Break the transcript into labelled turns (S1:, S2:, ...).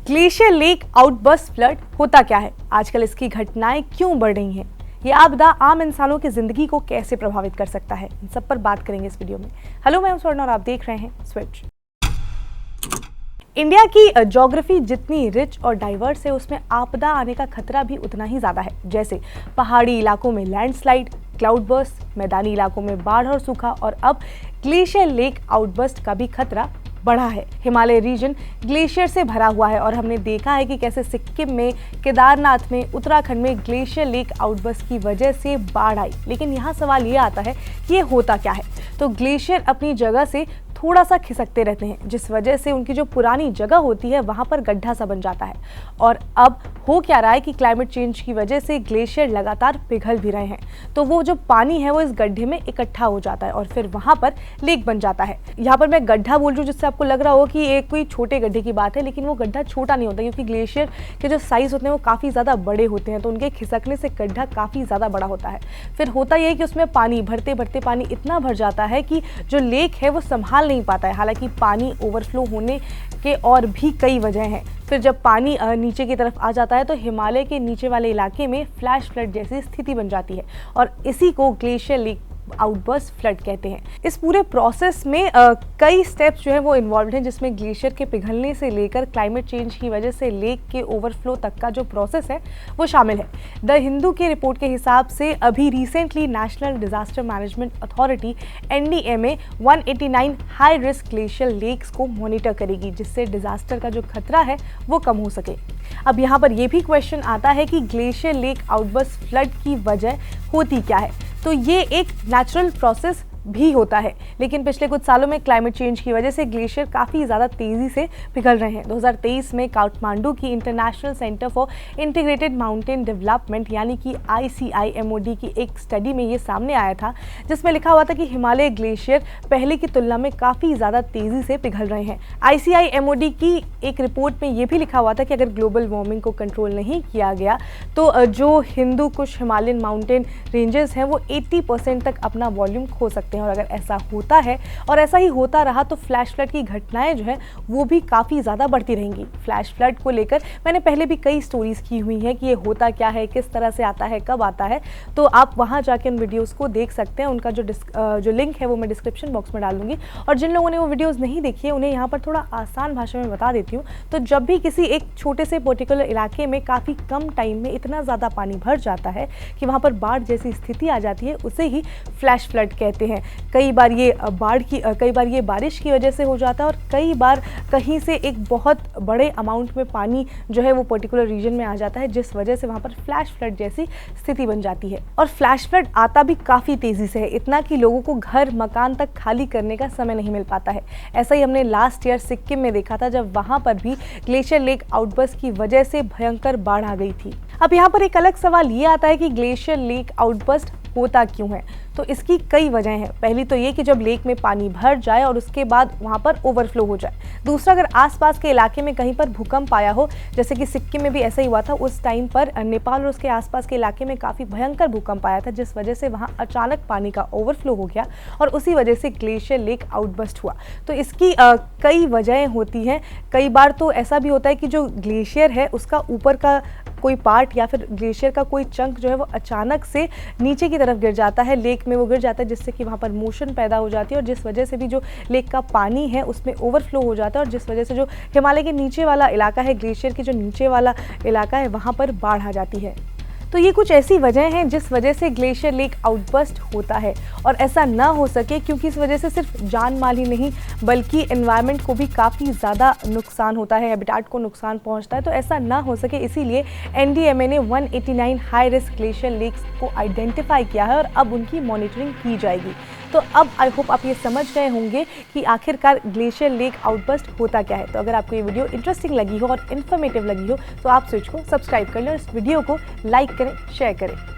S1: Glacier lake outburst flood होता क्या है, आजकल इसकी घटनाएं क्यों बढ़ रही हैं, ये आपदा आम इंसानों की जिंदगी को कैसे प्रभावित कर सकता है, इन सब पर बात करेंगे इस वीडियो में। हेलो, मैं हूं स्वर्ण और आप देख रहे हैं स्विच। इंडिया की ज्योग्राफी जितनी रिच और डाइवर्स है, उसमें आपदा आने का खतरा भी उतना ही ज्यादा है। जैसे पहाड़ी इलाकों में लैंडस्लाइड, क्लाउड बर्स्ट, मैदानी इलाकों में बाढ़ और सूखा, और अब ग्लेशियर लेक आउटबर्स्ट का भी खतरा बढ़ा है। हिमालय रीजन ग्लेशियर से भरा हुआ है और हमने देखा है कि कैसे सिक्किम में, केदारनाथ में, उत्तराखंड में ग्लेशियर लेक आउटबर्स्ट की वजह से बाढ़ आई। लेकिन यहाँ सवाल ये आता है कि ये होता क्या है। तो ग्लेशियर अपनी जगह से थोड़ा सा खिसकते रहते हैं, जिस वजह से उनकी जो पुरानी जगह होती है वहाँ पर गड्ढा सा बन जाता है। और अब हो क्या रहा है कि क्लाइमेट चेंज की वजह से ग्लेशियर लगातार पिघल भी रहे हैं, तो वो जो पानी है वो इस गड्ढे में इकट्ठा हो जाता है और फिर वहाँ पर लेक बन जाता है। यहाँ पर मैं गड्ढा बोल रही हूँ जिससे आपको लग रहा हो कि एक कोई छोटे गड्ढे की बात है, लेकिन वो गड्ढा छोटा नहीं होता, क्योंकि ग्लेशियर के जो साइज होते हैं वो काफ़ी ज़्यादा बड़े होते हैं, तो उनके खिसकने से गड्ढा काफ़ी ज़्यादा बड़ा होता है। फिर होता यह है कि उसमें पानी भरते भरते पानी इतना भर जाता है कि जो लेक है वो संभाल नहीं पाता है। हालांकि पानी ओवरफ्लो होने के और भी कई वजह हैं। फिर जब पानी नीचे की तरफ आ जाता है तो हिमालय के नीचे वाले इलाके में फ्लैश फ्लड जैसी स्थिति बन जाती है और इसी को ग्लेशियर लेक आउटबर्स्ट फ्लड कहते हैं। इस पूरे प्रोसेस में कई स्टेप्स जो है वो इन्वॉल्व हैं, जिसमें ग्लेशियर के पिघलने से लेकर क्लाइमेट चेंज की वजह से लेक के ओवरफ्लो तक का जो प्रोसेस है वो शामिल है। द हिंदू के रिपोर्ट के हिसाब से अभी recently national disaster management authority NDMA 189 high risk glacier lakes को मॉनिटर करेगी, जिससे डिजास्टर का जो खतरा है वो कम हो सके। अब यहाँ पर यह भी क्वेश्चन आता है कि ग्लेशियर लेक आउटबर्स्ट फ्लड की वजह होती क्या है। तो ये एक नेचुरल प्रोसेस भी होता है, लेकिन पिछले कुछ सालों में क्लाइमेट चेंज की वजह से ग्लेशियर काफ़ी ज़्यादा तेज़ी से पिघल रहे हैं। 2023 में काठमांडू की international centre for integrated mountain development यानी कि ICIMOD की एक स्टडी में ये सामने आया था, जिसमें लिखा हुआ था कि हिमालय ग्लेशियर पहले की तुलना में काफ़ी ज़्यादा तेज़ी से पिघल रहे हैं। ICIMOD की एक रिपोर्ट में ये भी लिखा हुआ था कि अगर ग्लोबल वार्मिंग को कंट्रोल नहीं किया गया तो जो Hindu Kush Himalayan mountain ranges हैं वो 80% तक अपना वॉल्यूम खो सकते हैं। और अगर ऐसा होता है और ऐसा ही होता रहा तो फ्लैश फ्लड की घटनाएं जो है वो भी काफ़ी ज़्यादा बढ़ती रहेंगी। फ्लैश फ्लड को लेकर मैंने पहले भी कई स्टोरीज की हुई हैं कि ये होता क्या है, किस तरह से आता है, कब आता है, तो आप वहाँ जाके उन वीडियोज़ को देख सकते हैं। उनका जो लिंक है वो मैं डिस्क्रिप्शन बॉक्स में डाल दूँगी। और जिन लोगों ने वो वीडियोज़ नहीं देखी है उन्हें यहाँ पर थोड़ा आसान भाषा में बता देती हूँ। तो जब भी किसी एक छोटे से पर्टिकुलर इलाके में काफ़ी कम टाइम में इतना ज़्यादा पानी भर जाता है कि वहाँ पर बाढ़ जैसी स्थिति आ जाती है, उसे ही फ्लैश फ्लड कहते हैं। कई बार ये बारिश की वजह से हो जाता है और कई बार कहीं से एक बहुत बड़े अमाउंट में पानी जो है वो पर्टिकुलर रीजन में आ जाता है, जिस वजह से वहाँ पर फ्लैश फ्लड जैसी स्थिति बन जाती है। और फ्लैश फ्लड आता भी काफ़ी तेज़ी से है, इतना कि लोगों को घर मकान तक खाली करने का समय नहीं मिल पाता है। ऐसा ही हमने लास्ट ईयर सिक्किम में देखा था, जब वहाँ पर भी ग्लेशियर लेक आउटबर्स्ट की वजह से भयंकर बाढ़ आ गई थी। अब यहाँ पर एक अलग सवाल ये आता है कि ग्लेशियर लेक आउटबर्स्ट होता क्यों है। तो इसकी कई वजह हैं। पहली तो ये कि जब लेक में पानी भर जाए और उसके बाद वहाँ पर ओवरफ्लो हो जाए। दूसरा, अगर आसपास के इलाके में कहीं पर भूकंप आया हो, जैसे कि सिक्किम में भी ऐसा ही हुआ था। उस टाइम पर नेपाल और उसके आसपास के इलाके में काफ़ी भयंकर भूकंप आया था, जिस वजह से वहाँ अचानक पानी का ओवरफ्लो हो गया और उसी वजह से ग्लेशियर लेक आउटबर्स्ट हुआ। तो इसकी कई वजहें होती हैं। कई बार तो ऐसा भी होता है कि जो ग्लेशियर है उसका ऊपर का कोई पार्ट या फिर ग्लेशियर का कोई चंक जो है वो अचानक से नीचे की तरफ गिर जाता है, लेक में वो गिर जाता है, जिससे कि वहाँ पर मोशन पैदा हो जाती है और जिस वजह से भी जो लेक का पानी है उसमें ओवरफ्लो हो जाता है और जिस वजह से जो हिमालय के नीचे वाला इलाका है, ग्लेशियर के जो नीचे वाला इलाका है, वहाँ पर बाढ़ आ जाती है। तो ये कुछ ऐसी वजह हैं जिस वजह से ग्लेशियर लेक आउटबर्स्ट होता है। और ऐसा ना हो सके क्योंकि इस वजह से सिर्फ जान माल ही नहीं बल्कि एनवायरनमेंट को भी काफ़ी ज़्यादा नुकसान होता है, हैबिटाट को नुकसान पहुंचता है। तो ऐसा ना हो सके इसीलिए NDMA ने 189 हाई रिस्क ग्लेशियर लेक्स को आइडेंटिफाई किया है और अब उनकी मॉनिटरिंग की जाएगी। तो अब आई होप आप ये समझ गए होंगे कि आखिरकार ग्लेशियर लेक आउटबर्स्ट होता क्या है। तो अगर आपको ये वीडियो इंटरेस्टिंग लगी हो और इन्फॉर्मेटिव लगी हो तो आप स्विच को सब्सक्राइब कर लें और इस वीडियो को लाइक करें, शेयर करें।